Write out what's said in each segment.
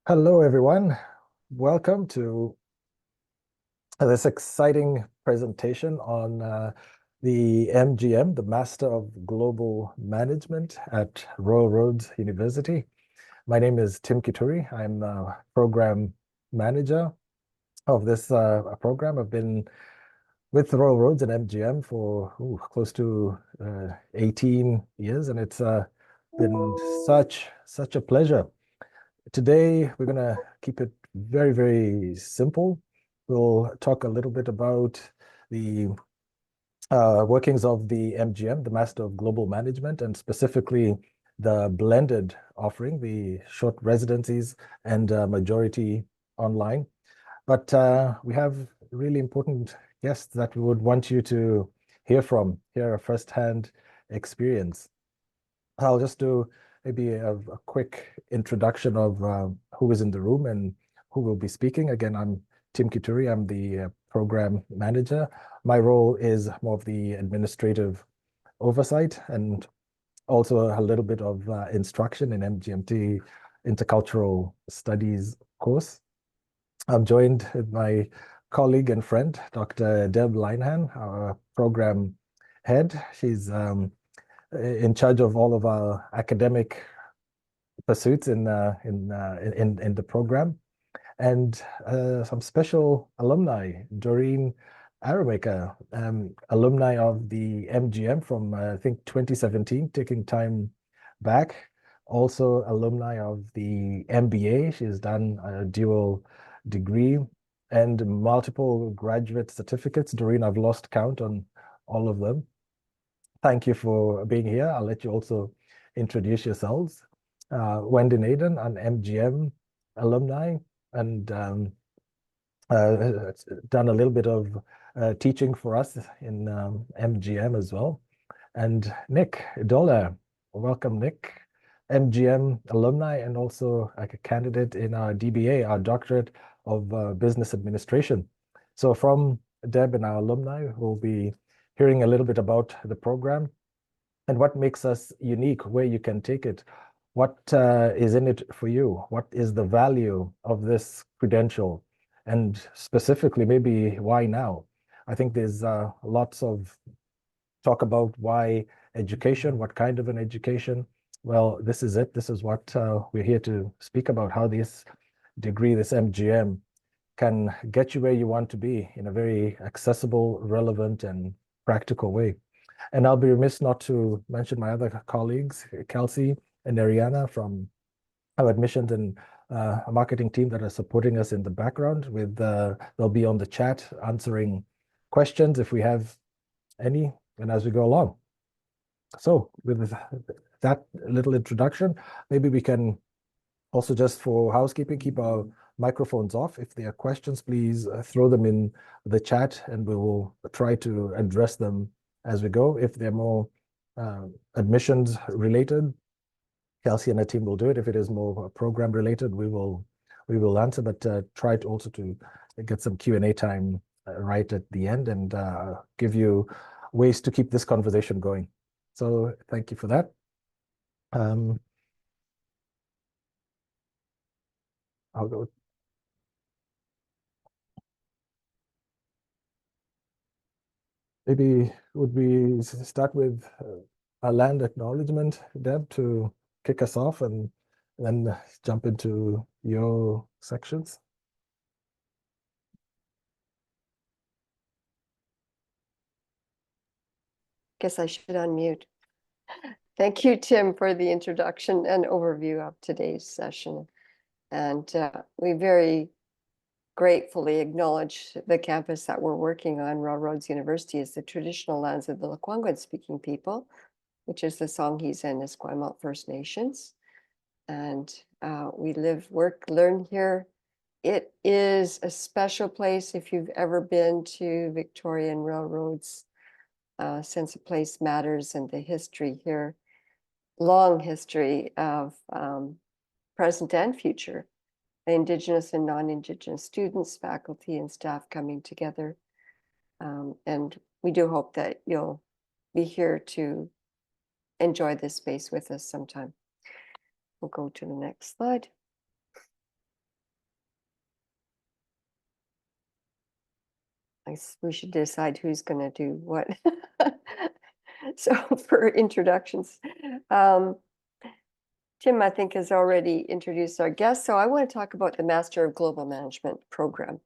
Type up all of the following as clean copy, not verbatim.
Hello, everyone. Welcome to this exciting presentation on the MGM, the Master of Global Management at Royal Roads University. My name is Tim Kituri. I'm the program manager of this program. I've been with Royal Roads and MGM for close to 18 years, and it's been such a pleasure. Today, we're going to keep it very, very simple. We'll talk a little bit about the workings of the MGM, the Master of Global Management, and specifically the blended offering, the short residencies and majority online. But we have really important guests that we would want you to hear a firsthand experience. I'll just do maybe a quick introduction of who is in the room and who will be speaking. Again, I'm Tim Kituri. I'm the program manager. My role is more of the administrative oversight and also a little bit of instruction in MGMT intercultural studies course. I'm joined with my colleague and friend, Dr. Deb Linehan, our program head. She's in charge of all of our academic pursuits in the program, and some special alumni. Doreen Aramaker, alumni of the MGM from I think 2017, taking time back. Also alumni of the MBA. She's done a dual degree and multiple graduate certificates. Doreen, I've lost count on all of them. Thank you for being here. I'll let you also introduce yourselves. Wendy Naden, an MGM alumni, and done a little bit of teaching for us in MGM as well. And Nick Dola, welcome, Nick, MGM alumni and also like a candidate in our DBA, our Doctorate of Business Administration. So from Deb and our alumni, we'll be hearing a little bit about the program and what makes us unique, where you can take it, what is in it for you, what is the value of this credential, and specifically maybe why now. I think there's lots of talk about why education, what kind of an education. Well, this is it. This is what we're here to speak about, how this degree, this MGM, can get you where you want to be in a very accessible, relevant, and practical way. And I'll be remiss not to mention my other colleagues, Kelsey and Ariana from our admissions and marketing team that are supporting us in the background. They'll be on the chat answering questions if we have any, and as we go along. So with that little introduction, maybe we can also, just for housekeeping, keep our microphones off. If there are questions, please throw them in the chat and we will try to address them as we go. If they're more admissions related, Kelsey and her team will do it. If it is more program related, we will answer, but try to also to get some Q&A time right at the end and give you ways to keep this conversation going. So thank you for that. I'll go. Maybe would we start with a land acknowledgement, Deb, to kick us off and then jump into your sections? Guess I should unmute. Thank you, Tim, for the introduction and overview of today's session. And we very gratefully acknowledge the campus that we're working on, Royal Roads University, is the traditional lands of the Lekwungen-speaking people, which is the Songhees and Esquimalt First Nations. And we live, work, learn here. It is a special place if you've ever been to Victorian railroads. Sense of place matters, and the history here, long history of present and future, Indigenous and non-Indigenous students, faculty, and staff coming together. And we do hope that you'll be here to enjoy this space with us sometime. We'll go to the next slide. we should decide who's going to do what. So for introductions, Tim, I think, has already introduced our guest. So I want to talk about the Master of Global Management program.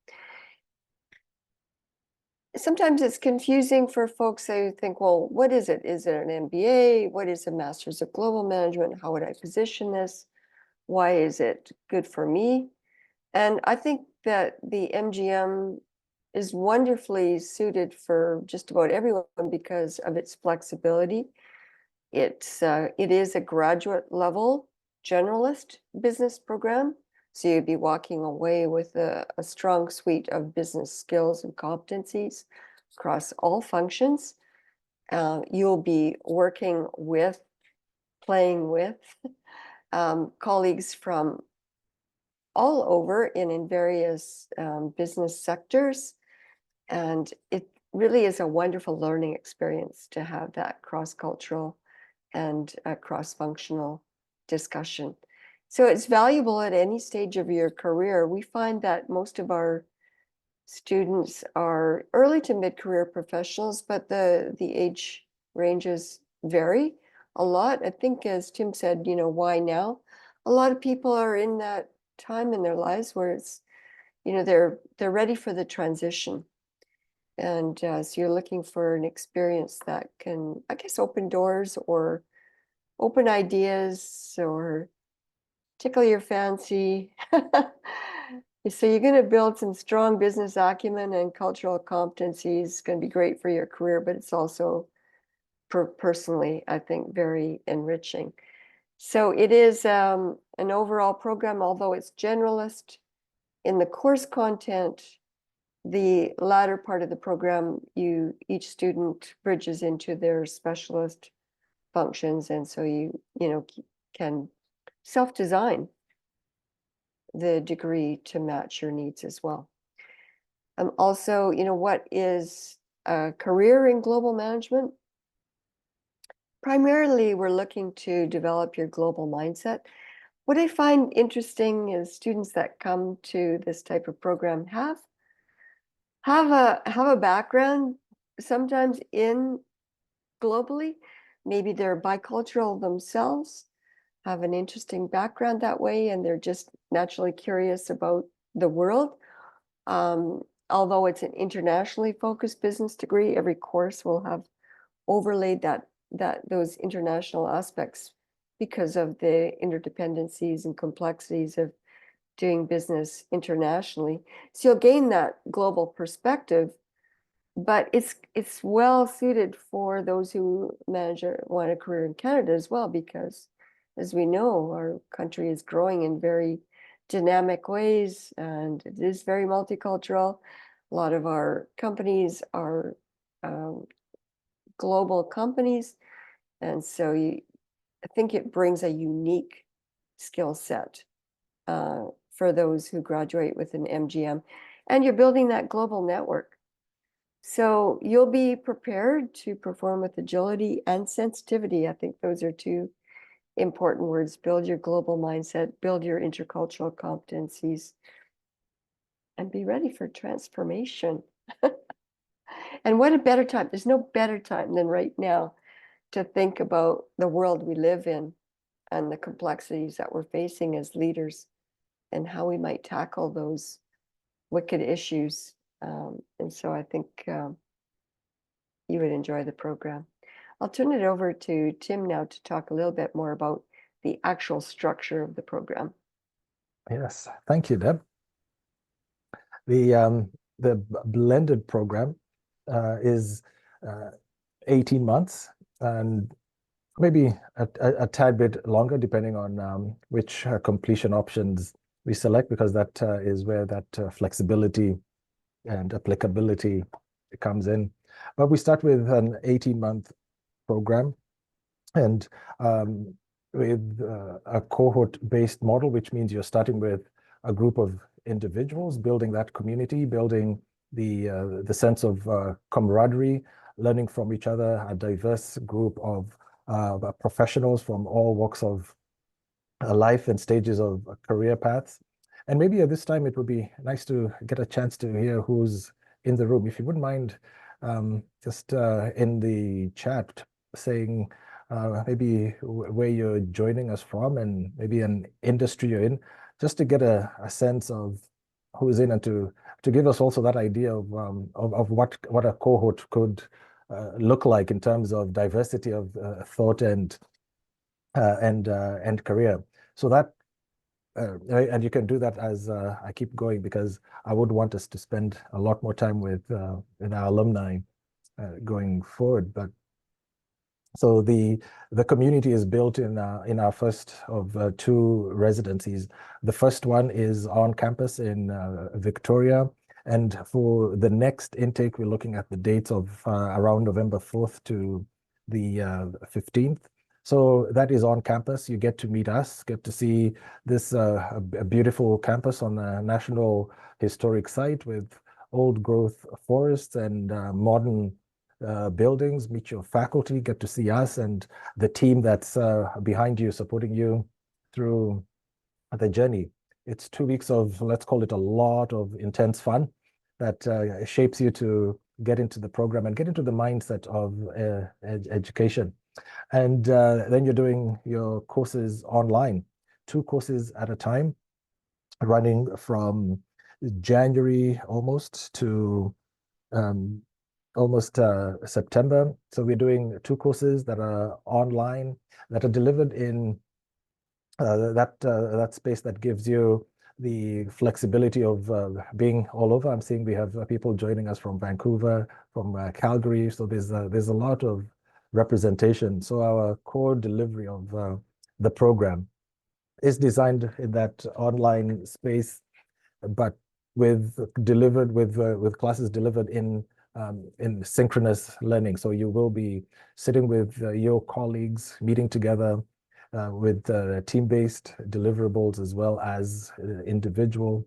Sometimes it's confusing for folks who think, well, what is it? Is it an MBA? What is a Master's of Global Management? How would I position this? Why is it good for me? And I think that the MGM is wonderfully suited for just about everyone because of its flexibility. It is a graduate level generalist business program. So you'd be walking away with a strong suite of business skills and competencies across all functions. You'll be working with, playing with colleagues from all over in various business sectors. And it really is a wonderful learning experience to have that cross-cultural and cross-functional discussion. So it's valuable at any stage of your career. We find that most of our students are early to mid-career professionals, but the age ranges vary a lot. I think, as Tim said, why now? A lot of people are in that time in their lives where it's, they're ready for the transition. And so you're looking for an experience that can, I guess, open doors or open ideas or tickle your fancy. So you're going to build some strong business acumen and cultural competencies. It's going to be great for your career, but it's also personally, I think, very enriching. So it is an overall program, although it's generalist in the course content. The latter part of the program, each student bridges into their specialist functions, and so you can self-design the degree to match your needs as well. Also, what is a career in global management? Primarily, we're looking to develop your global mindset. What I find interesting is students that come to this type of program have a background sometimes in globally. Maybe they're bicultural themselves, have an interesting background that way, and they're just naturally curious about the world. Although it's an internationally focused business degree, every course will have overlaid those international aspects because of the interdependencies and complexities of doing business internationally. So you'll gain that global perspective, but it's well suited for those who want a career in Canada as well, because as we know, our country is growing in very dynamic ways, and it is very multicultural. A lot of our companies are global companies, and so I think it brings a unique skill set for those who graduate with an MGM, and you're building that global network. So you'll be prepared to perform with agility and sensitivity. I think those are two important words. Build your global mindset, build your intercultural competencies, and be ready for transformation. And what a better time. There's no better time than right now to think about the world we live in and the complexities that we're facing as leaders and how we might tackle those wicked issues. And so I think you would enjoy the program. I'll turn it over to Tim now to talk a little bit more about the actual structure of the program. Yes, thank you, Deb. The blended program is 18 months and maybe a tad bit longer, depending on which completion options we select, because that is where that flexibility and applicability comes in. But we start with an 18-month program, and with a cohort-based model, which means you're starting with a group of individuals, building that community, building the sense of camaraderie, learning from each other, a diverse group of professionals from all walks of life and stages of career paths. And maybe at this time, it would be nice to get a chance to hear who's in the room, if you wouldn't mind just in the chat saying maybe where you're joining us from and maybe an industry you're in, just to get a sense of who's in and to give us also that idea of what a cohort could look like in terms of diversity of thought and career. So that and you can do that as I keep going, because I would want us to spend a lot more time with our alumni going forward. But so the community is built in our first of two residencies. The first one is on campus in Victoria, and for the next intake, we're looking at the dates of around November 4th to the 15th. So that is on campus. You get to meet us, get to see this a beautiful campus on a national historic site with old growth forests and modern buildings, meet your faculty, get to see us and the team that's behind you, supporting you through the journey. It's 2 weeks of, let's call it, a lot of intense fun that shapes you to get into the program and get into the mindset of education. And then you're doing your courses online, 2 courses at a time, running from January almost to almost September. So we're doing 2 courses that are online, that are delivered in that space that gives you the flexibility of being all over. I'm seeing we have people joining us from Vancouver, from Calgary. So there's a lot of representation. So our core delivery of the program is designed in that online space, but with classes delivered in synchronous learning. So you will be sitting with your colleagues, meeting together with team-based deliverables as well as individual.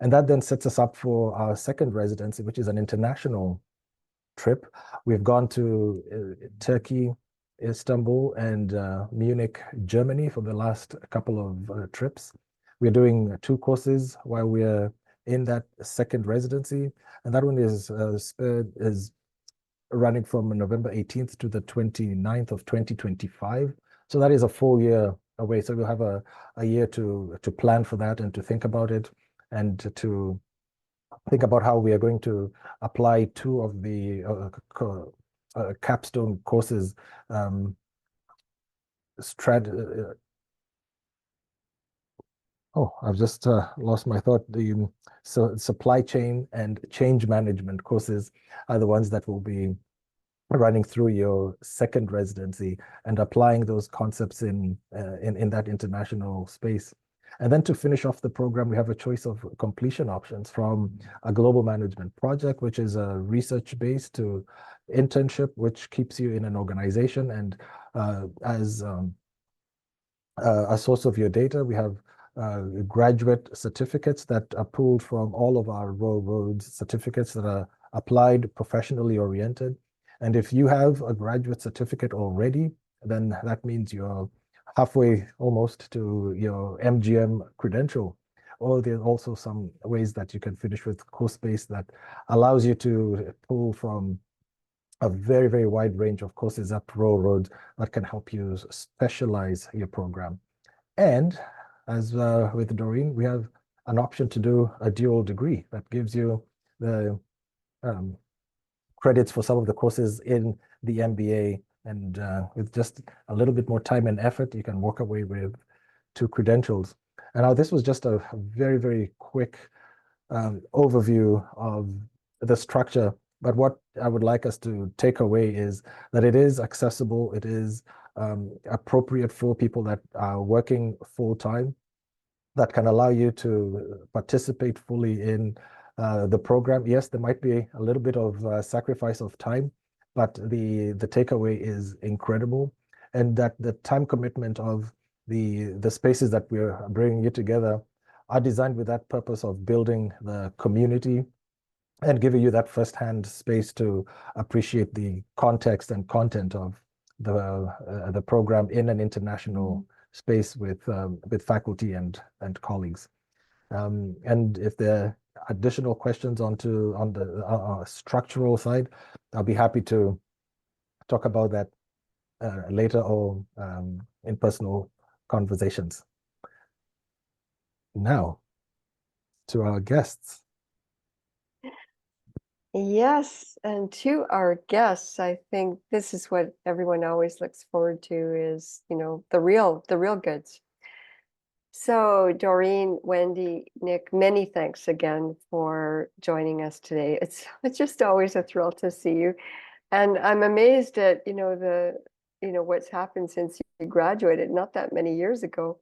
And that then sets us up for our second residency, which is an international trip. We've gone to Turkey, Istanbul, and Munich, Germany for the last couple of trips. We're doing 2 courses while we're in that second residency, and that one is running from November 18th to the 29th of 2025. So that is a full year away. So we'll have a year to plan for that and to think about it, and to think about how we are going to apply 2 of the capstone courses. I've just lost my thought. The supply chain and change management courses are the ones that will be running through your second residency and applying those concepts in that international space. And then to finish off the program, we have a choice of completion options, from a global management project, which is a research-based, to internship, which keeps you in an organization. And as a source of your data, we have graduate certificates that are pulled from all of our roads certificates that are applied, professionally oriented. And if you have a graduate certificate already, then that means you're halfway almost to your MGM credential. Or there's also some ways that you can finish with course base that allows you to pull from a very, very wide range of courses up road that can help you specialize your program. And as with Doreen, we have an option to do a dual degree that gives you the credits for some of the courses in the MBA. And with just a little bit more time and effort, you can walk away with 2 credentials. And now this was just a very, very quick overview of the structure. But what I would like us to take away is that it is accessible. It is appropriate for people that are working full time, that can allow you to participate fully in the program. Yes, there might be a little bit of sacrifice of time, but the takeaway is incredible. And that the time commitment of the spaces that we're bringing you together are designed with that purpose of building the community and giving you that firsthand space to appreciate the context and content of the program in an international space with faculty and colleagues. And if there additional questions on the structural side, I'll be happy to talk about that later or in personal conversations. Now, to our guests. Yes, and to our guests, I think this is what everyone always looks forward to is, the real goods. So Doreen, Wendy, Nick, many thanks again for joining us today. It's just always a thrill to see you. And I'm amazed at, what's happened since you graduated not that many years ago.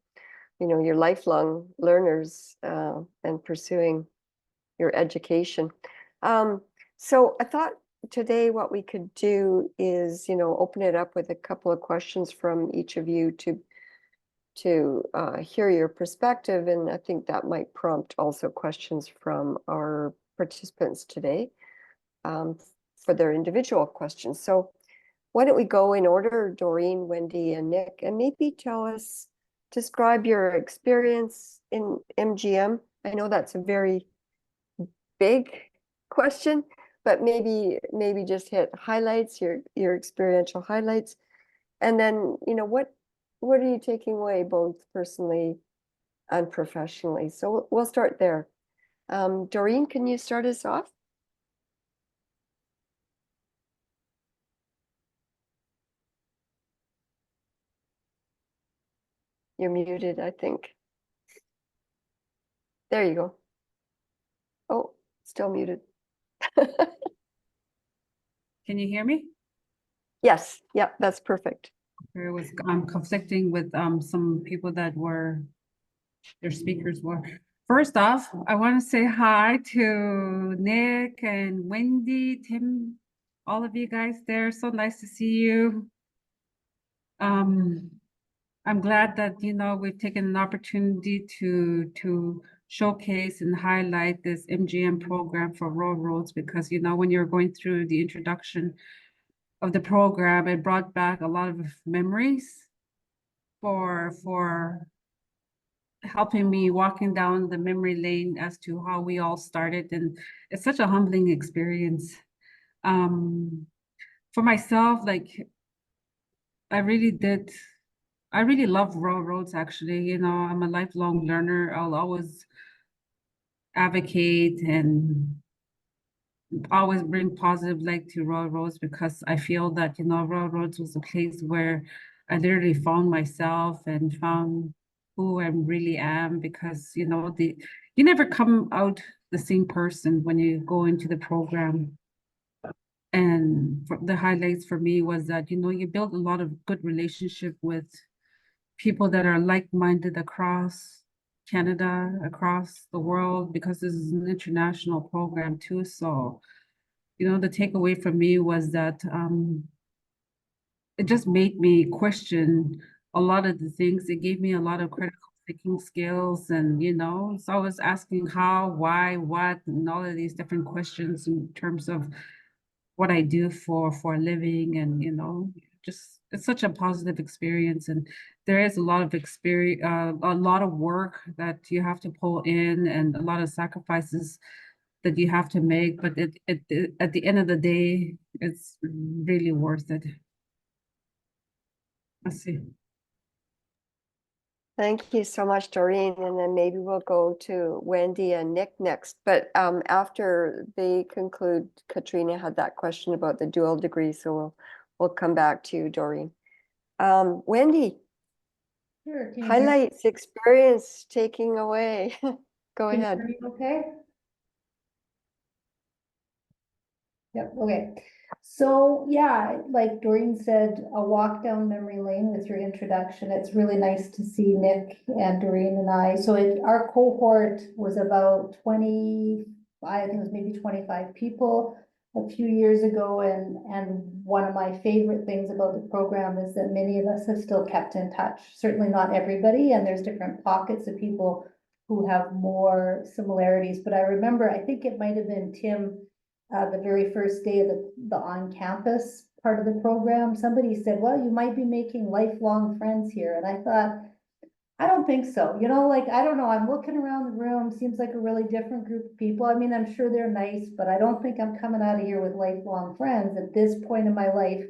You're lifelong learners and pursuing your education. So I thought today what we could do is, open it up with a couple of questions from each of you to hear your perspective. And I think that might prompt also questions from our participants today for their individual questions. So why don't we go in order, Doreen, Wendy, and Nick, and maybe describe your experience in MGM. I know that's a very big question, but maybe just hit highlights, your experiential highlights. And then, what are you taking away both personally and professionally? So we'll start there. Doreen, can you start us off? You're muted, I think. There you go. Oh, still muted. Can you hear me? Yes, yeah, that's perfect. It was conflicting with some people that were their speakers were. First off, I want to say hi to Nick and Wendy, Tim, all of you guys there. So nice to see you. I'm glad that we've taken an opportunity to showcase and highlight this MGM program for railroads, because when you're going through the introduction of the program, it brought back a lot of memories for helping me walking down the memory lane as to how we all started. And it's such a humbling experience. For myself, like I really love railroads, actually. I'm a lifelong learner. I'll always advocate and always bring positive light to railroads, because I feel that, railroads was a place where I literally found myself and found who I really am, because, you never come out the same person when you go into the program. And the highlights for me was that, you build a lot of good relationship with people that are like-minded across Canada, across the world, because this is an international program too. So, the takeaway for me was that it just made me question a lot of the things. It gave me a lot of critical thinking skills, and so I was asking how, why, what, and all of these different questions in terms of what I do for a living. And just it's such a positive experience. And there is a lot of experience, a lot of work that you have to pull in, and a lot of sacrifices that you have to make, but at the end of the day, it's really worth it. Let's see. Thank you so much, Doreen. And then maybe we'll go to Wendy and Nick next. But after they conclude, Katrina had that question about the dual degree, so we'll come back to you, Doreen. Wendy, Sure. highlights, experience taking away. Go ahead. Can you hear me okay? Yep, okay. So yeah, like Doreen said, a walk down memory lane with your introduction. It's really nice to see Nick and Doreen and I. So our cohort was about 20, I think it was maybe 25 people a few years ago. And one of my favorite things about the program is that many of us have still kept in touch. Certainly not everybody, and there's different pockets of people who have more similarities. But I remember, I think it might have been Tim, the very first day of the on-campus part of the program, somebody said, well, you might be making lifelong friends here. And I thought, I don't think so. You know, like, I don't know, I'm looking around the room, seems like a really different group of people. I mean, I'm sure they're nice, but I don't think I'm coming out of here with lifelong friends at this point in my life.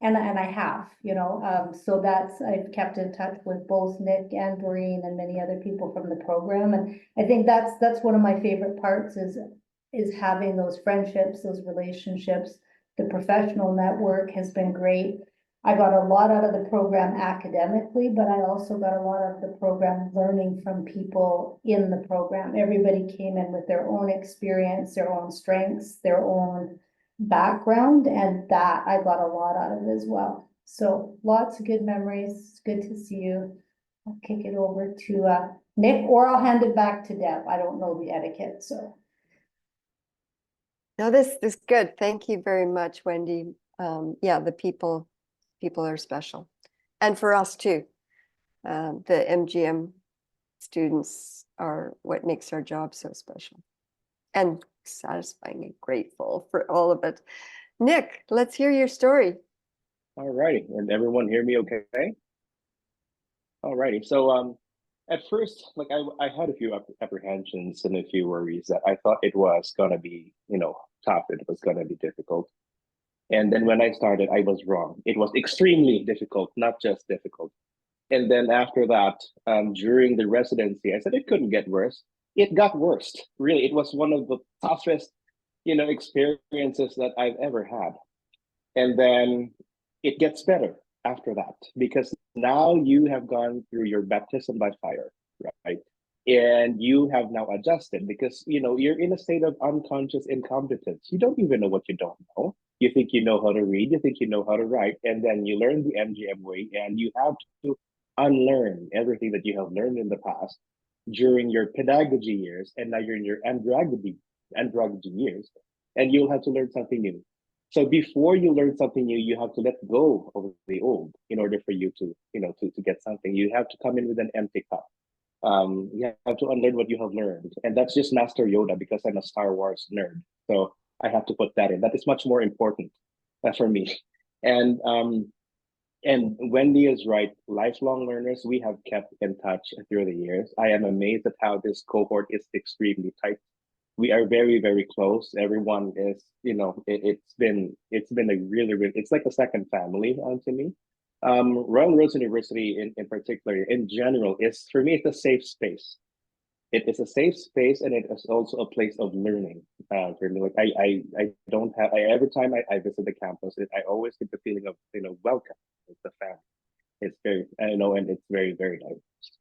And I have, you know, so I've kept in touch with both Nick and Doreen and many other people from the program. And I think that's one of my favorite parts is having those friendships, those relationships. The professional network has been great. I got a lot out of the program academically, but I also got a lot out of the program learning from people in the program. Everybody came in with their own experience, their own strengths, their own background, and that I got a lot out of it as well. So lots of good memories. It's good to see you. I'll kick it over to Nick, or I'll hand it back to Deb. I don't know the etiquette, so. No, this is good. Thank you very much, Wendy. Yeah, the people are special. And for us too. The MGM students are what makes our job so special and satisfying and grateful for all of it. Nick, let's hear your story. All righty, and everyone hear me okay? All righty, so at first, like I had a few apprehensions and a few worries that I thought it was gonna be, tough, it was gonna be difficult. And then when I started, I was wrong. It was extremely difficult, not just difficult. And then after that, during the residency, I said it couldn't get worse. It got worse. Really, it was one of the toughest, experiences that I've ever had. And then it gets better after that, because now you have gone through your baptism by fire, right? And you have now adjusted because, you're in a state of unconscious incompetence. You don't even know what you don't know. You think you know how to read, you think you know how to write, and then you learn the MGM way, and you have to unlearn everything that you have learned in the past during your pedagogy years, and now you're in your andragogy years, and you'll have to learn something new. So before you learn something new, you have to let go of the old in order for you to, to get something. You have to come in with an empty cup. You have to unlearn what you have learned, and that's just Master Yoda, because I'm a Star Wars nerd. So I have to put that in. That is much more important for me. And Wendy is right. Lifelong learners, we have kept in touch through the years. I am amazed at how this cohort is extremely tight. We are very, very close. Everyone is, it's been a really, really, it's like a second family to me. Royal Roads University in particular, in general, is, for me, it's a safe space. It is a safe space, and it is also a place of learning for me. Like I don't have, every time I visit the campus, I always get the feeling of, welcome. It's the family. It's very, and it's very, very diverse.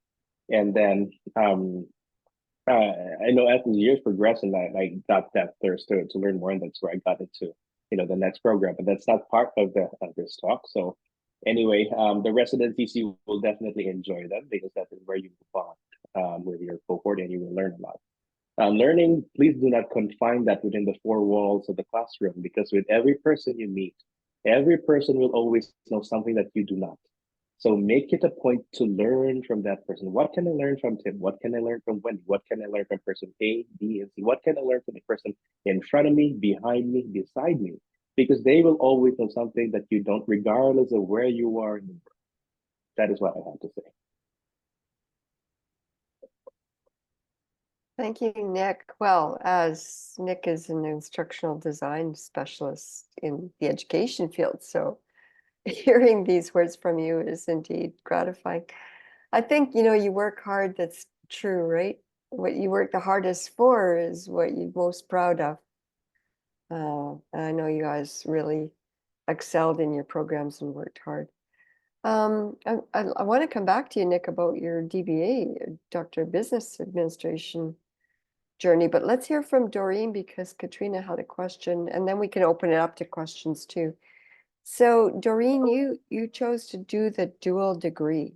And then I know as the years progressed, and I got that thirst to learn more, and that's where I got into, the next program. But that's not part of this talk. So anyway, the residencies, you will definitely enjoy them, because that is where you bond with your cohort, and you will learn a lot. Learning, please do not confine that within the four walls of the classroom, because with every person you meet, every person will always know something that you do not. So make it a point to learn from that person. What can I learn from Tim? What can I learn from Wendy? What can I learn from person A, B, and C? What can I learn from the person in front of me, behind me, beside me? Because they will always know something that you don't, regardless of where you are in the world. That is what I have to say. Thank you, Nick. Well, as Nick is an instructional design specialist in the education field, so hearing these words from you is indeed gratifying. I think, you work hard, that's true, right? What you work the hardest for is what you're most proud of. I know you guys really excelled in your programs and worked hard. I want to come back to you, Nick, about your DBA, Doctor of Business Administration journey, but let's hear from Doreen, because Katrina had a question, and then we can open it up to questions too. So Doreen, you chose to do the dual degree.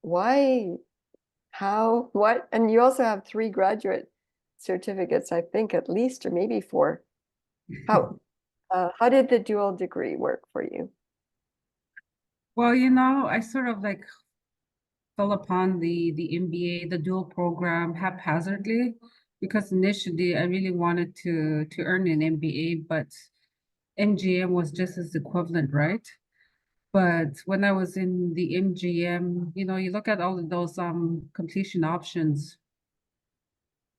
Why, how, what? And you also have 3 graduate certificates, I think, at least, or maybe 4. How did the dual degree work for you? Well, I sort of like fell upon the MBA, the dual program, haphazardly, because initially I really wanted to earn an MBA, but MGM was just as equivalent, right? But when I was in the MGM, you know, you look at all of those completion options.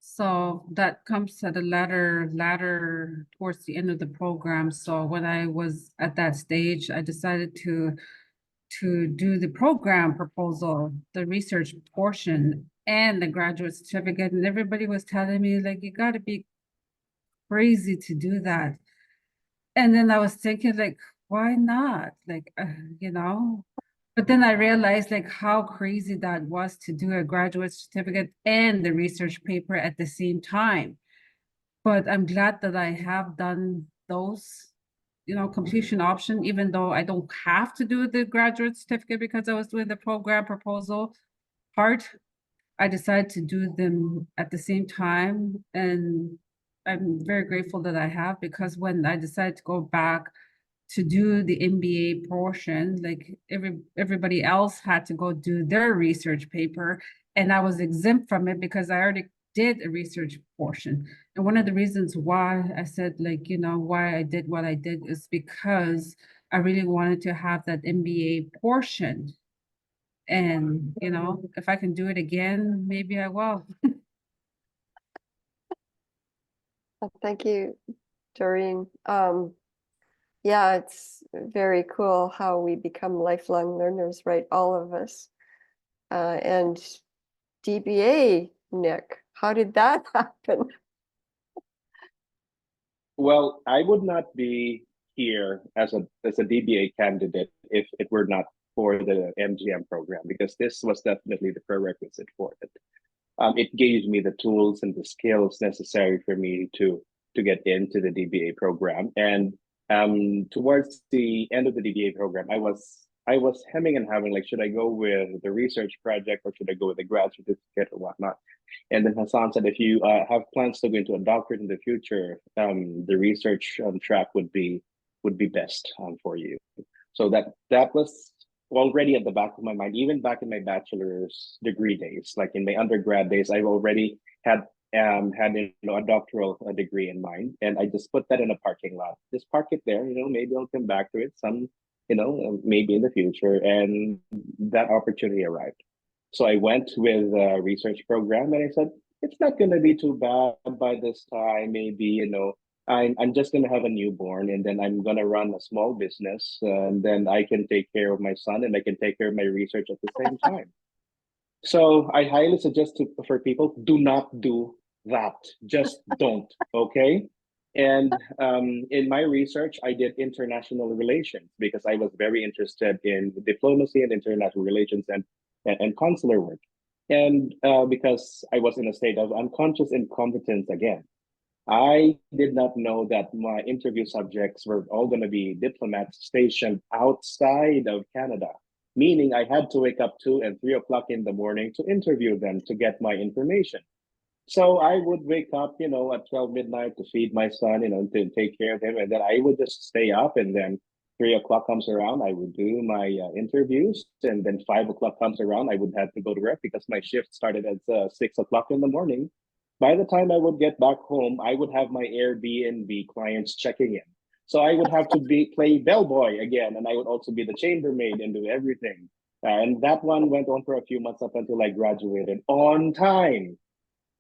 So that comes at the latter towards the end of the program. So when I was at that stage, I decided to do the program proposal, the research portion, and the graduate certificate. And everybody was telling me, like, you got to be crazy to do that. And then I was thinking, like, why not? Like, you know, but then I realized like how crazy that was to do a graduate certificate and the research paper at the same time. But I'm glad that I have done those, you know, completion option, even though I don't have to do the graduate certificate because I was doing the program proposal part. I decided to do them at the same time. And I'm very grateful that I have, because when I decided to go back to do the MBA portion, like everybody else had to go do their research paper, and I was exempt from it because I already did a research portion. And one of the reasons why I said, like, you know, why I did what I did is because I really wanted to have that MBA portion. And, you know, if I can do it again, maybe I will. Thank you, Doreen. Yeah, it's very cool how we become lifelong learners, right? All of us. And DBA, Nick, how did that happen? Well, I would not be here as a DBA candidate if it were not for the MGM program, because this was definitely the prerequisite for it. It gave me the tools and the skills necessary for me to get into the DBA program. And towards the end of the DBA program, I was hemming and having, like, should I go with the research project or should I go with the grad certificate or whatnot? And then Hassan said, if you have plans to go into a doctorate in the future, the research track would be best for you. So that was already at the back of my mind, even back in my bachelor's degree days. Like in my undergrad days, I've already had a doctoral degree in mind, and I just put that in a parking lot. Just park it there, maybe I'll come back to it maybe in the future. And that opportunity arrived. So I went with a research program, and I said, it's not going to be too bad by this time. Maybe, I'm just going to have a newborn, and then I'm going to run a small business, and then I can take care of my son and I can take care of my research at the same time. So I highly suggest for people, do not do that. Just don't, okay? And in my research, I did international relations because I was very interested in diplomacy and international relations and consular work. And because I was in a state of unconscious incompetence again, I did not know that my interview subjects were all going to be diplomats stationed outside of Canada, meaning I had to wake up 2 and 3 o'clock in the morning to interview them to get my information. So I would wake up, at 12 midnight to feed my son, to take care of him. And then I would just stay up, and then 3 o'clock comes around, I would do my interviews. And then 5 o'clock comes around, I would have to go to work because my shift started at 6 o'clock in the morning. By the time I would get back home, I would have my Airbnb clients checking in. So I would have to play bellboy again, and I would also be the chambermaid and do everything. And that one went on for a few months up until I graduated on time.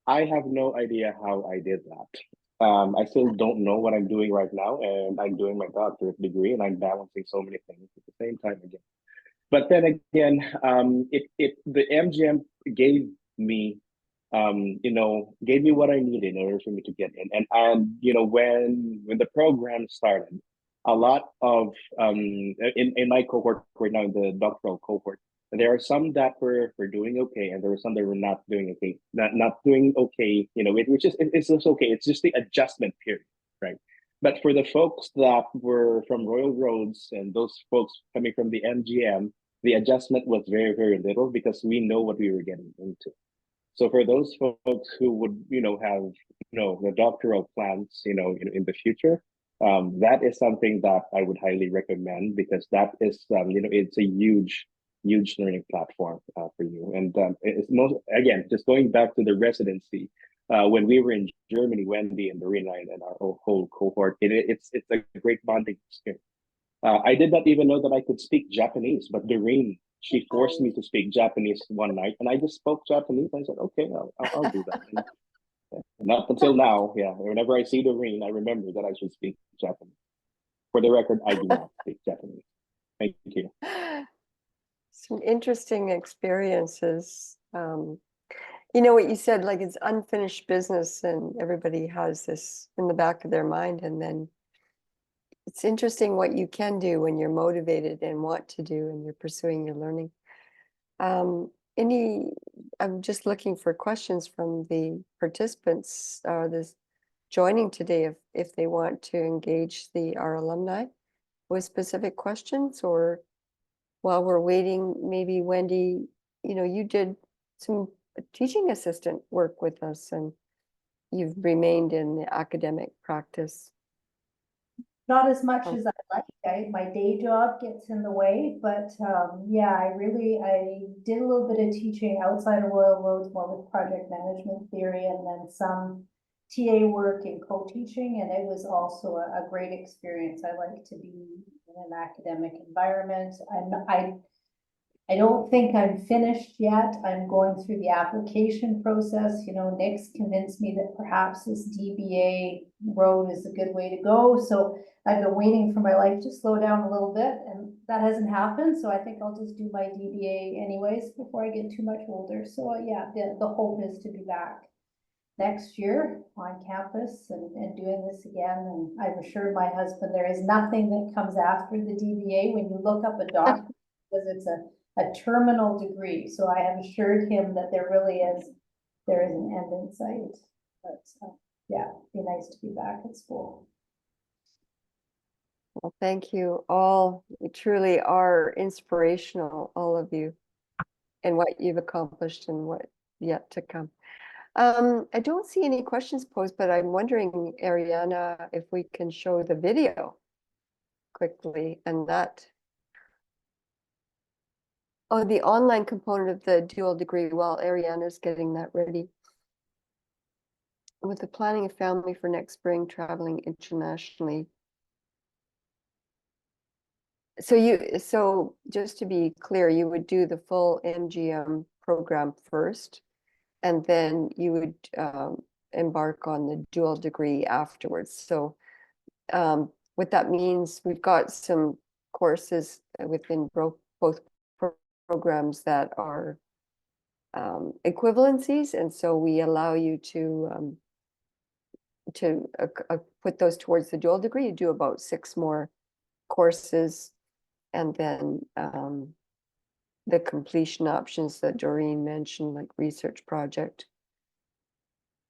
I have no idea how I did that. I still don't know what I'm doing right now, and I'm doing my doctorate degree, and I'm balancing so many things at the same time again. But then again, the MGM gave me, gave me what I needed in order for me to get in. And when the program started, a lot of in my cohort right now, in the doctoral cohort, there are some that were doing okay, and there were some that were not doing okay. Not doing okay, which is it's just okay. It's just the adjustment period, right? But for the folks that were from Royal Roads and those folks coming from the MGM, the adjustment was very, very little because we know what we were getting into. So for those folks who would, have, the doctoral plans, in the future, that is something that I would highly recommend, because that is, it's a huge, huge learning platform for you. And it's again, just going back to the residency, when we were in Germany, Wendy and Doreen and our whole cohort, it's a great bonding experience. I did not even know that I could speak Japanese, but Doreen, she forced me to speak Japanese one night, and I just spoke Japanese. I said, okay, I'll do that. And up until now, yeah, whenever I see Doreen, I remember that I should speak Japanese. For the record, I do not speak Japanese. Thank you. Some interesting experiences. You know what you said, like it's unfinished business and everybody has this in the back of their mind. And then it's interesting what you can do when you're motivated and want to do and you're pursuing your learning. I'm just looking for questions from the participants this joining today if they want to engage our alumni with specific questions, or while we're waiting, maybe Wendy, you did some teaching assistant work with us and you've remained in the academic practice. Not as much as I like. My day job gets in the way, but yeah, I did a little bit of teaching outside of Royal Roads, more with project management theory, and then some TA work and co-teaching, and it was also a great experience. I like to be in an academic environment. I don't think I'm finished yet. I'm going through the application process. Nick's convinced me that perhaps this DBA road is a good way to go. So I've been waiting for my life to slow down a little bit, and that hasn't happened. So I think I'll just do my DBA anyways before I get too much older. So yeah, the hope is to be back next year on campus and doing this again. And I've assured my husband there is nothing that comes after the DBA when you look up a doc, because it's a terminal degree. So I have assured him that there is an end in sight. But yeah, it'd be nice to be back at school. Well, thank you all. You truly are inspirational, all of you, and what you've accomplished and what yet to come. I don't see any questions posed, but I'm wondering, Ariana, if we can show the video quickly and that. Oh, the online component of the dual degree, while Ariana's getting that ready. With the planning a family for next spring, traveling internationally. So just to be clear, you would do the full MGM program first, and then you would embark on the dual degree afterwards. So what that means, we've got some courses within both programs that are equivalencies, and so we allow you to put those towards the dual degree. You do about 6 more courses, and then the completion options that Doreen mentioned, like research project.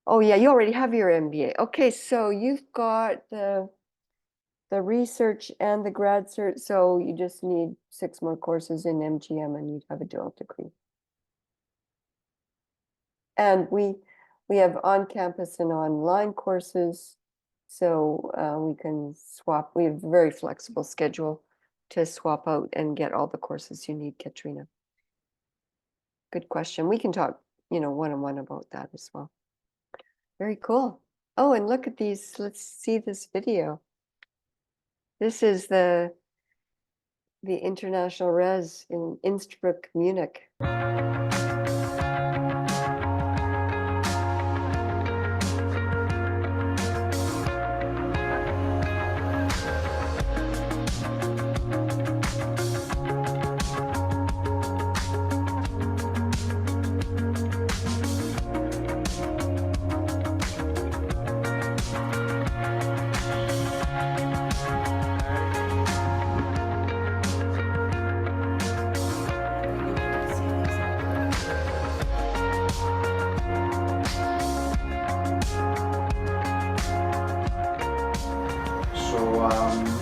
Oh yeah, you already have your MBA. Okay, so you've got the research and the grad cert, so you just need 6 more courses in MGM and you'd have a dual degree. And we have on-campus and online courses, so we can swap. We have a very flexible schedule to swap out and get all the courses you need, Katrina. Good question. We can talk, one-on-one about that as well. Very cool. Oh, and look at these. Let's see this video. This is the International Res in Innsbruck, Munich.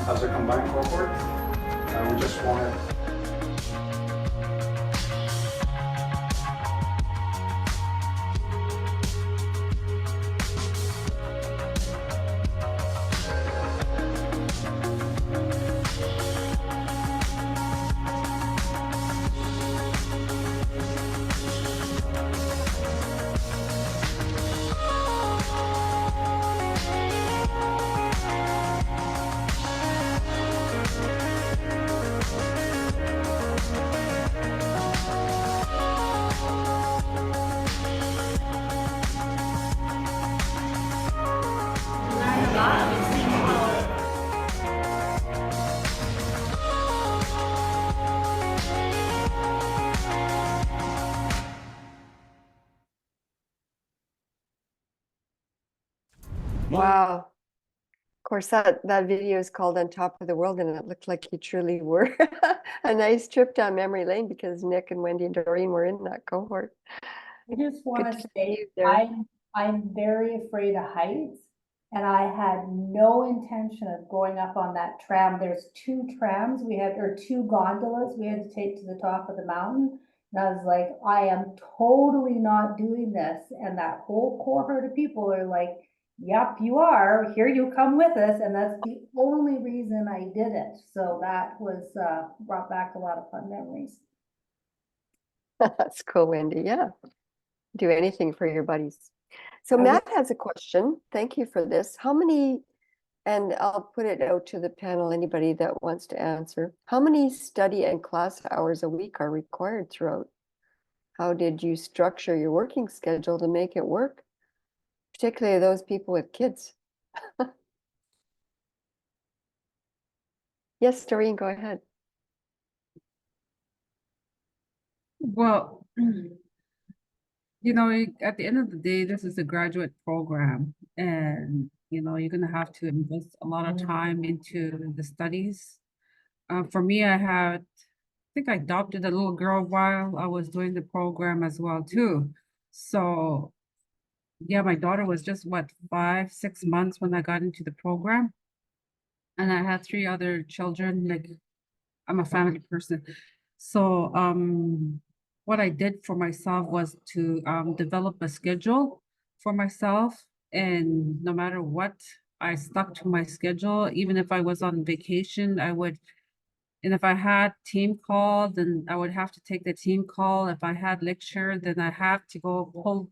As a combined cohort, we just wanted Wow. Of course, that video is called On Top of the World, and it looked like you truly were a nice trip down memory lane because Nick and Wendy and Doreen were in that cohort. I just want Good to to see say, you there. I'm very afraid of heights. And I had no intention of going up on that tram. There's two trams or two gondolas we had to take to the top of the mountain. And I was like, I am totally not doing this. And that whole cohort of people are like, yep, you are. Here, you come with us. And that's the only reason I did it. So that was brought back a lot of fun memories. That's cool, Wendy. Yeah. Do anything for your buddies. So Matt has a question. Thank you for this. How many, and I'll put it out to the panel, anybody that wants to answer. How many study and class hours a week are required throughout? How did you structure your working schedule to make it work? Particularly those people with kids. Yes, Doreen, go ahead. Well, you know, at the end of the day, this is a graduate program, and you know, you're gonna have to invest a lot of time into the studies. For me, I think I adopted a little girl while I was doing the program as well too. So yeah, my daughter was just what, 5, 6 months when I got into the program. And I had 3 other children, like I'm a family person. So what I did for myself was to develop a schedule for myself. And no matter what, I stuck to my schedule. Even if I was on vacation, and if I had team call, then I would have to take the team call. If I had lecture, then I have to go pull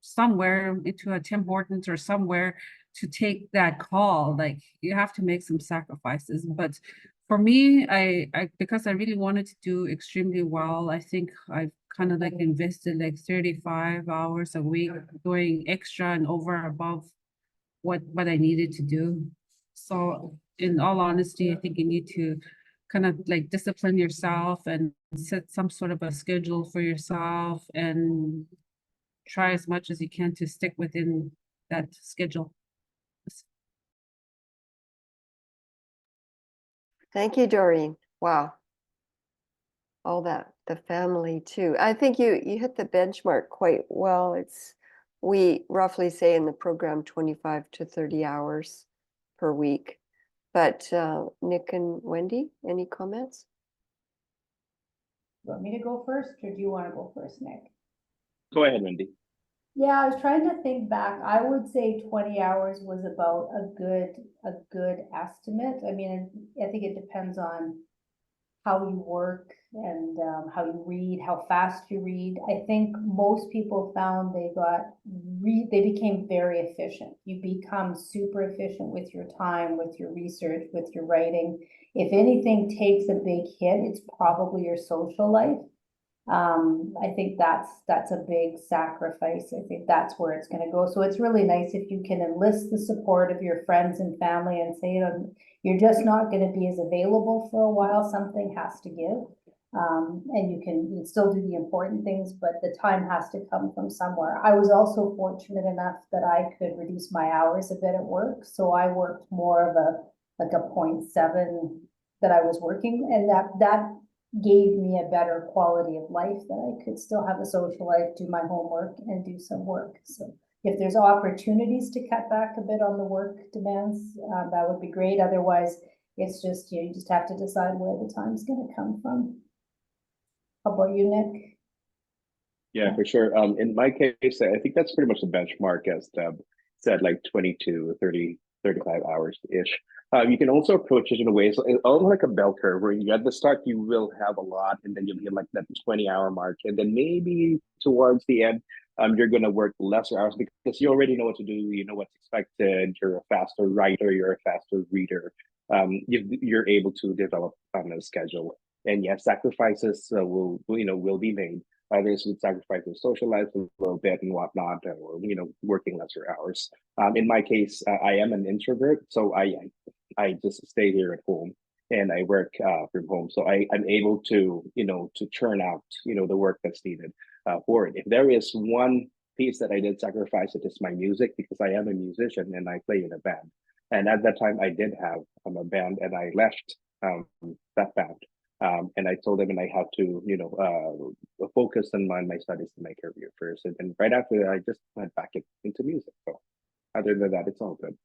somewhere into a Tim Hortons or somewhere to take that call. Like you have to make some sacrifices. But for me, I because I really wanted to do extremely well, I think I've kind of like invested like 35 hours a week doing extra and over above what I needed to do. So in all honesty, I think you need to kind of like discipline yourself and set some sort of a schedule for yourself and try as much as you can to stick within that schedule. Thank you, Doreen. Wow. All that, the family too. I think you hit the benchmark quite well. We roughly say in the program 25 to 30 hours per week. But Nick and Wendy, any comments? You want me to go first, or do you want to go first, Nick? Go ahead, Wendy. Yeah, I was trying to think back. I would say 20 hours was about a good estimate. I mean, I think it depends on how you work and how you read, how fast you read. I think most people found they became very efficient. You become super efficient with your time, with your research, with your writing. If anything takes a big hit, it's probably your social life. I think that's a big sacrifice. I think that's where it's going to go. So it's really nice if you can enlist the support of your friends and family and say, you're just not going to be as available for a while. Something has to give. And you can still do the important things, but the time has to come from somewhere. I was also fortunate enough that I could reduce my hours a bit at work. So I worked more of a 0.7 that I was working, and that gave me a better quality of life, that I could still have a social life, do my homework and do some work. So if there's opportunities to cut back a bit on the work demands, that would be great. Otherwise, it's just, you just have to decide where the time's going to come from. How about you, Nick? Yeah, for sure. In my case, I think that's pretty much the benchmark, as Deb said, like 22, 30, 35 hours-ish. You can also approach it in a way, so it's almost like a bell curve, where you at the start, you will have a lot, and then you'll hit like that 20-hour mark. And then maybe towards the end, you're going to work lesser hours because you already know what to do, you know what's expected, you're a faster writer, you're a faster reader. You're able to develop on a schedule. And yes, sacrifices will be made. Others would sacrifice their social life a little bit and whatnot, or working lesser hours. In my case, I am an introvert, so I just stay here at home and I work from home. So I'm able to to churn out the work that's needed for it. If there is one piece that I did sacrifice it is my music, because I am a musician and I play in a band. And at that time, I did have a band, and I left that band. And I told them, and I had to, focus on my studies and my career first. And then right after that, I just went back into music. So other than that, it's all good.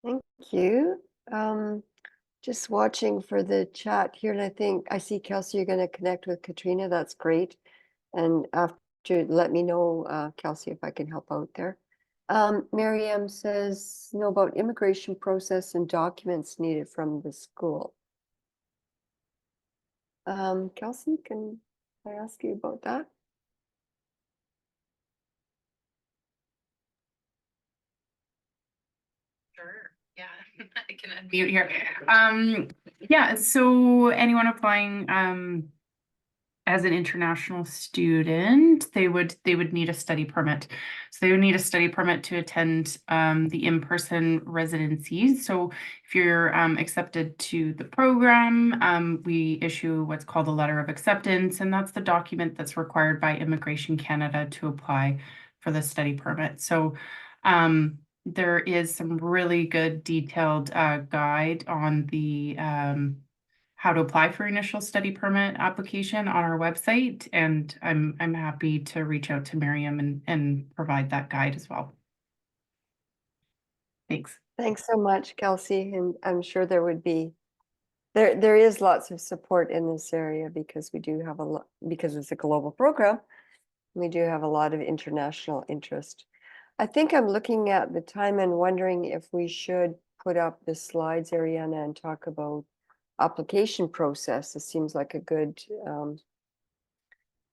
Thank you. Just watching for the chat here, and I think I see Kelsey, you're going to connect with Katrina. That's great. And after, let me know, Kelsey, if I can help out there. Miriam says, know about immigration process and documents needed from the school. Kelsey, can I ask you about that? Sure. Yeah, I can unmute here. Yeah, so anyone applying as an international student, they would need a study permit. So they would need a study permit to attend the in-person residencies. So if you're accepted to the program, we issue what's called a letter of acceptance, and that's the document that's required by Immigration Canada to apply for the study permit. So there is some really good detailed guide on the how to apply for initial study permit application on our website, and I'm happy to reach out to Miriam and provide that guide as well. Thanks. Thanks so much, Kelsey. And I'm sure there would be, there is lots of support in this area, because we do have a lot, because it's a global program, we do have a lot of international interest. I think I'm looking at the time and wondering if we should put up the slides, Ariana, and talk about application process. It seems like a good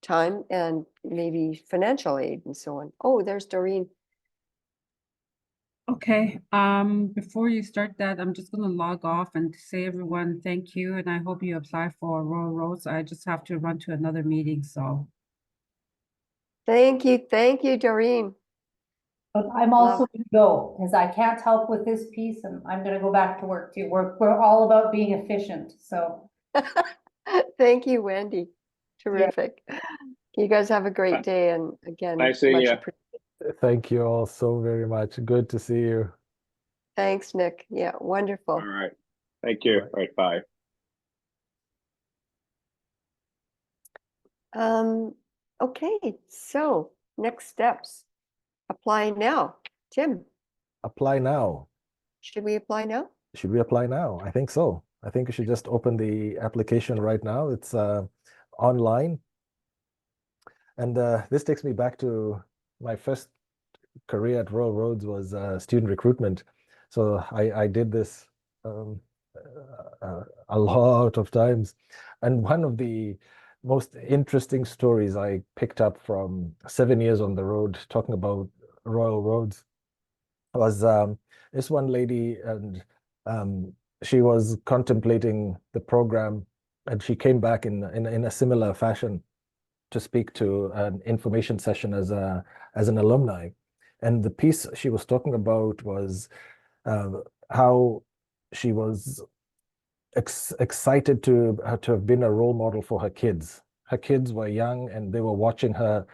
time, and maybe financial aid and so on. Oh, there's Doreen. Okay, before you start that, I'm just gonna log off and say everyone, thank you, and I hope you apply for Royal Roads. I just have to run to another meeting, so. Thank you, Doreen. But I'm also gonna go, because I can't help with this piece, and I'm gonna go back to work too. We're all about being efficient, so. Thank you, Wendy. Terrific. You guys have a great day, and again, Nice seeing much you. appreciated. Thank you all so very much. Good to see you. Thanks, Nick. Yeah, wonderful. All right. Thank you. Bye. All right. Bye. Okay, so next steps. Apply now. Tim, Apply now. should we apply now? Should we apply now? I think so. I think we should just open the application right now. It's online. And this takes me back to my first career at Royal Roads was student recruitment. So I did this a lot of times. And one of the most interesting stories I picked up from 7 years on the road talking about Royal Roads was this one lady, and she was contemplating the program, and she came back in a similar fashion to speak to an information session as an alumni. And the piece she was talking about was how she was excited to have been a role model for her kids. Her kids were young, and they were watching her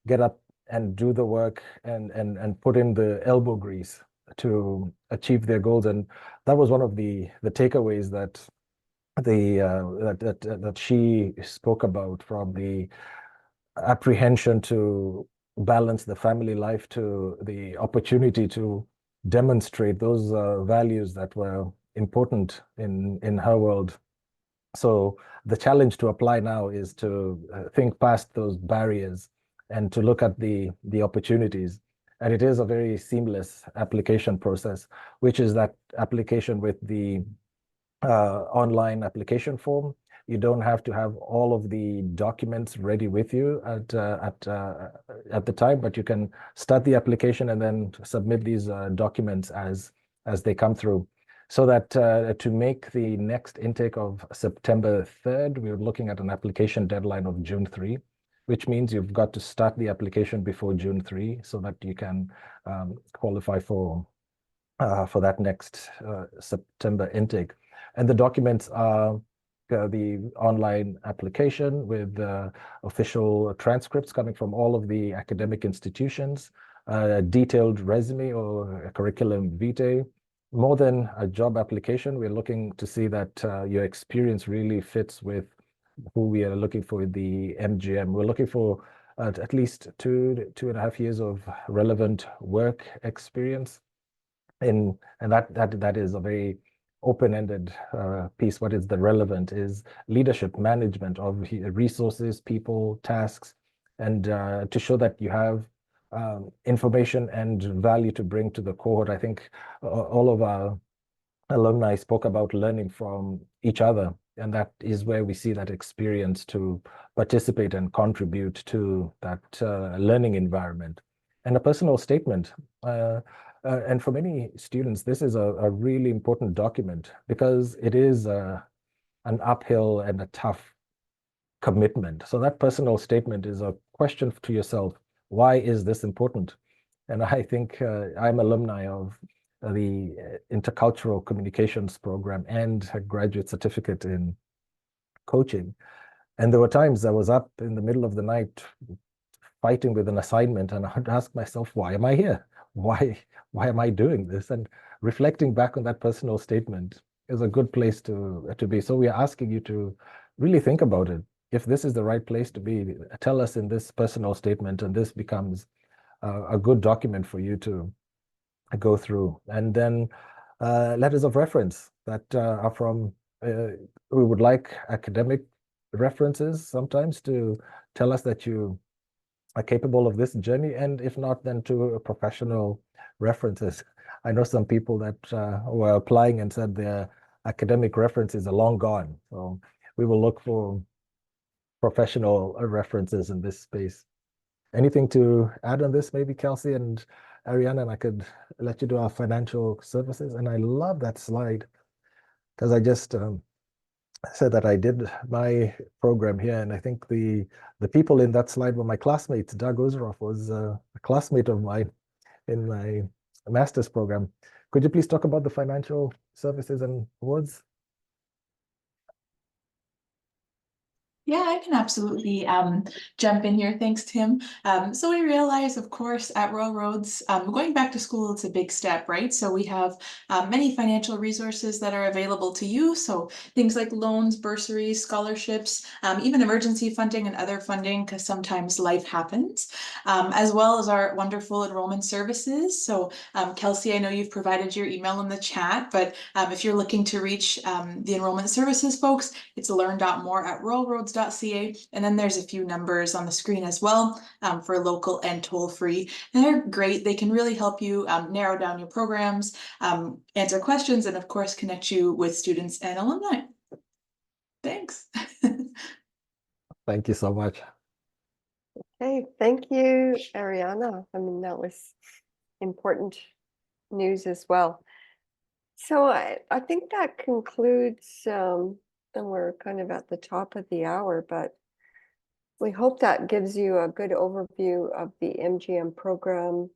get up and do the work and put in the elbow grease to achieve their goals. And that was one of the takeaways that that she spoke about, from the apprehension to balance the family life to the opportunity to demonstrate those values that were important in her world. So the challenge to apply now is to think past those barriers and to look at the opportunities. And it is a very seamless application process, which is that application with the online application form. You don't have to have all of the documents ready with you at the time, but you can start the application and then submit these documents as they come through. So that to make the next intake of September 3rd, we're looking at an application deadline of June 3, which means you've got to start the application before June 3 so that you can qualify for that next September intake. And the documents are the online application with official transcripts coming from all of the academic institutions, a detailed resume or a curriculum vitae. More than a job application, we're looking to see that your experience really fits with who we are looking for in the MGM. We're looking for at least 2.5 years of relevant work experience. And that is a very open-ended piece. What is the relevant is leadership management of resources, people, tasks, and to show that you have information and value to bring to the cohort. I think all of our alumni spoke about learning from each other, and that is where we see that experience to participate and contribute to that learning environment. And a personal statement. And for many students, this is a really important document because it is an uphill and a tough commitment. So that personal statement is a question to yourself. Why is this important? And I think I'm alumni of the intercultural communications program and a graduate certificate in coaching. And there were times I was up in the middle of the night fighting with an assignment, and I'd ask myself, why am I here? Why am I doing this? And reflecting back on that personal statement is a good place to be. So we are asking you to really think about it. If this is the right place to be, tell us in this personal statement, and this becomes a good document for you to go through. And then letters of reference that are from, we would like academic references sometimes to tell us that you are capable of this journey, and if not, then to professional references. I know some people that were applying and said their academic references are long gone. So we will look for professional references in this space. Anything to add on this, maybe Kelsey and Ariana, and I could let you do our financial services. And I love that slide because I just said that I did my program here, and I think the people in that slide were my classmates. Doug Ozeroff was a classmate of mine in my master's program. Could you please talk about the financial services and awards? Yeah, I can absolutely jump in here. Thanks, Tim. So we realize, of course, at Royal Roads, going back to school, it's a big step, right? So we have many financial resources that are available to you. So things like loans, bursaries, scholarships, even emergency funding and other funding, because sometimes life happens, as well as our wonderful enrollment services. So Kelsey, I know you've provided your email in the chat, but if you're looking to reach the enrollment services folks, it's learn.more@royalroads.ca. And then there's a few numbers on the screen as well for local and toll-free. And they're great. They can really help you narrow down your programs, answer questions, and of course, connect you with students and alumni. Thanks. Thank you so much. Okay, thank you, Ariana. I mean, that was important news as well. So I think that concludes, and we're kind of at the top of the hour, but we hope that gives you a good overview of the MGM program.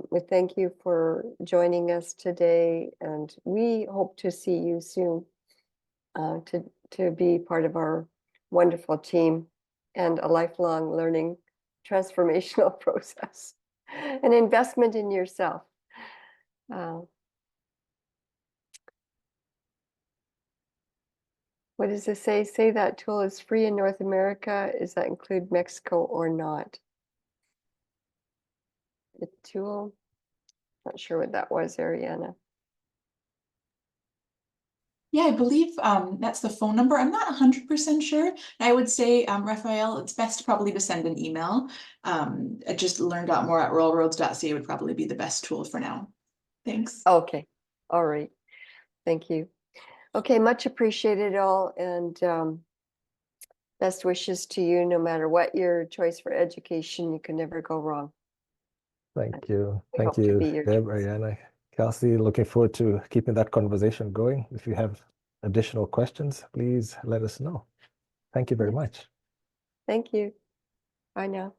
We thank you for joining us today, and we hope to see you soon to be part of our wonderful team and a lifelong learning transformational process, an investment in yourself. What does it say? Say that tool is free in North America. Does that include Mexico or not? The tool, not sure what that was, Ariana. Yeah, I believe that's the phone number. I'm not 100% sure. I would say, Raphael, it's best probably to send an email. Just learn.more@royalroads.ca would probably be the best tool for now. Thanks. Okay, all right. Thank you. Okay, much appreciated all, and best wishes to you. No matter what your choice for education, you can never go wrong. Thank you. We Thank hope to you, be your Deb, choice. Ariana, Kelsey. Looking forward to keeping that conversation going. If you have additional questions, please let us know. Thank you very much. Thank you. Bye now.